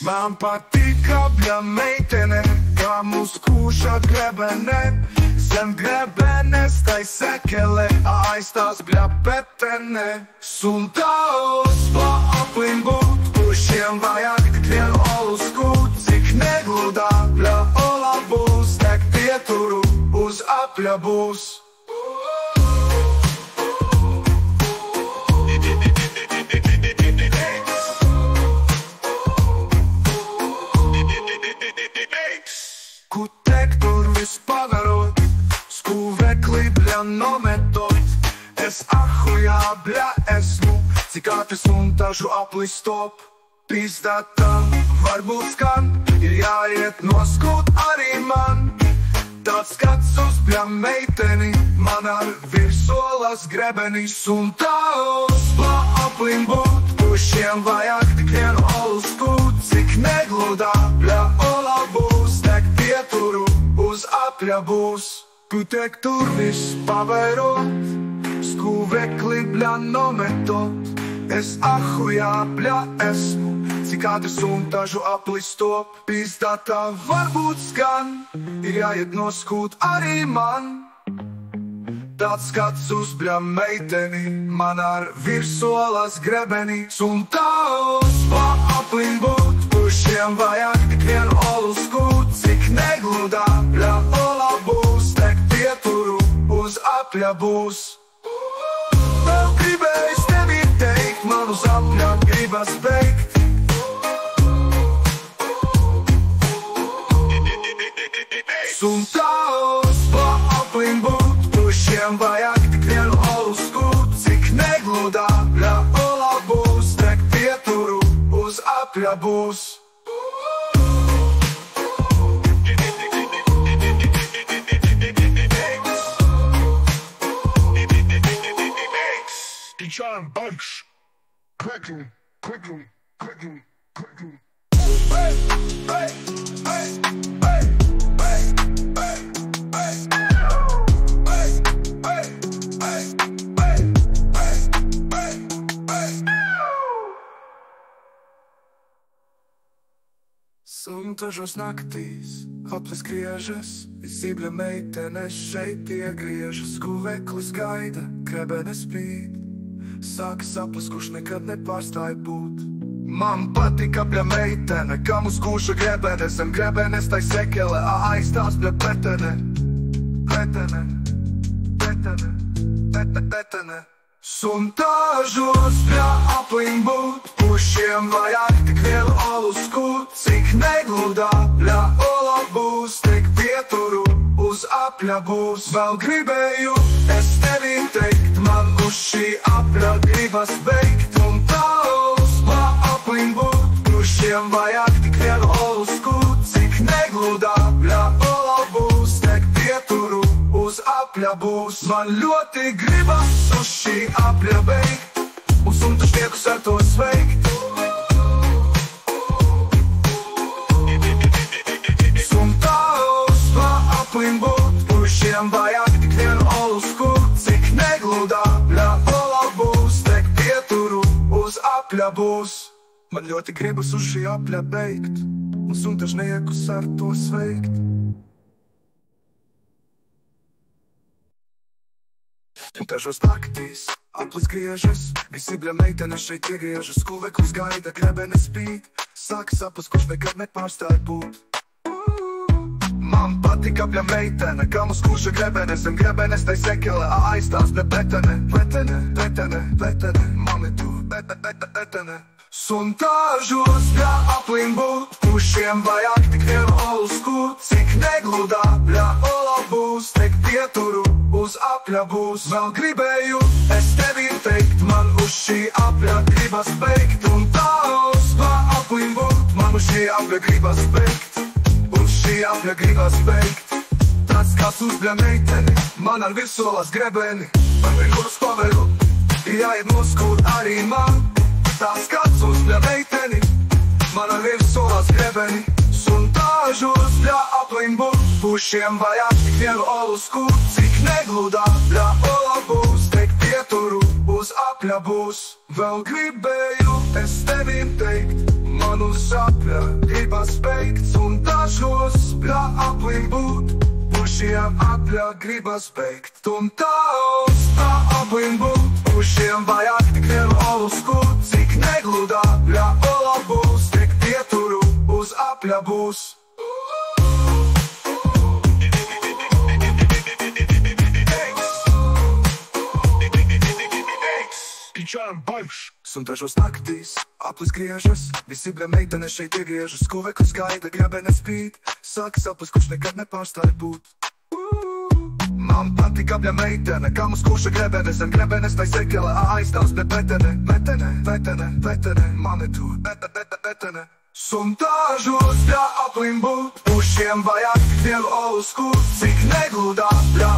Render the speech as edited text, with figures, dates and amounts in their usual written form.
Man patīk abļa meitene, kā mūs kūša grebene. Zem grebenes tai sekele, aiz tās bļa petene. Sultāvs pa aplim būt, pušiem vajag tik vienu olu skūt. Cik negludā bļa ola būs, tek pieturu uz apļa būs. Paverot, skūvekli bļa nometot. Es ahujā bļa esmu, cik ātri suntažu aplistop. Pizdata varbūt skan, ir jāiet noskūt arī man. Tāds skats uz bļa meiteni, man ar virsolas grebeni. Suntaos pa aplim būt, pušiem vajag tik vienu olu skūt. Cik negludā bļa ola būs, tek pieturu uz apļa būs. Putek tur viss pavērot, skūvekli bļa nometot. Es ahujā bļa esmu, cik ātri suntažu aplistop. Pizdata varbūt skan, ir jāiet noskūt arī man. Tāds skats uz bļa meiteni, man ar virsolas grebeni. Suntaos pa aplim būt, pušiem vajag tik vienu olu skūt. Cik negludā bļa ola būs, tek pieturu uz apļa būs. Vēl gribējis tevi teikt, man uz apļa gribas beigt. Suntaos pa aplim būt, pušiem vajag tik vienu olu skūt. Cik negludā bļa ola būs, tek pieturu uz apļa būs. Giant bunch. Quickly. Suntažos naktīs aplis griežas, visībļa meitenes šeit iegriežas. Skūveklis gaida, grebenes spīd, sāk saplis, kurš nekad nepārstāj būt. Man patīk apļa meitene, kā mūs kūša grebenes. Zem grebenes tai sekele, aiz tās bļa petene. Petene. Suntažos bļa aplim būt, pušiem vajag tik vienu olu skūt. Cik negludā bļa ola būs, tek pieturu uz apļa būs. Vēl gribēju es tevi teikt, man uz šī apļa gribas beigt. Un taus pa aplim būt, pušiem vajag tik vienu olu skūt. Cik negludā bļa ola būs, tek pieturu uz apļa būs. Man ļoti gribas uz šī apļa beigt, un suntažniekus ar to sveikt. Suntaos pa aplim būt, pušiem vajag tik vienu olu skūt. Cik negludā bļa ola būs, tek pieturu uz apļa būs. Man ļoti gribas uz šī apļa beigt, un suntažniekus ar to sveikt. Suntažos naktīs aplis griežas, visībļa meitenes šeit iegriežas. Skūveklis gaida, grebenes spīd, sāk saplis, kurš nekad nepārstāj būt. Man patīk apļa meitene, kā mūs kūša grebenes. Zem grebenes tai sekele, aiz tās bļa petene. Mami tu, petene. Suntažos bļa aplim būt, pušiem vajag tik vienu olu skūt. Cik negludā bļa ola būs, tek pieturu uz apļa būs. Vēl gribēju es tevi teikt, man uz šī apļa gribas beigt. Un taus pa aplim būt, man uz šī apļa gribas beigt. Uz šī apļa gribas beigt. Tāds kāds uz bļa meiteni, man ar virsolas grebeni. Man vienkārši paveru, ir jāiet noskūt arī man. Tāds kāds uz bļa meiteni, man ar virsolas grebeni. Suntažos bļa aplim būt, pušiem vajag tik vienu olu skūt. Cik negludā bļa ola būs, tek pieturu uz apļa būs. Vēl gribēju es tevim teikt, manu sapļa gribas beigts, un dažos pļa aplim būt. Pušiem apļa gribas beigt, un tavs pļa aplim būt. Pušiem vajag tik vienu olu skūt, cik negludā pļa ola būs, tik pieturu uz apļa būs. Pičām baigš. Suntažos naktīs, aplis griežas, visi bļa meitene šeit iegriežas, skuveklis gaida, grebene spīd, saka saplis, kurš nekad nepārstāj būt. Man patika bļa meitene, kam uz kurša grebenes, ar grebenes tai sekele, aizstāvs, bet vetene, mani tu, vetene. Suntažos bļa aplim būt, pušiem vajag vienu olu skūt, cik negludā bļa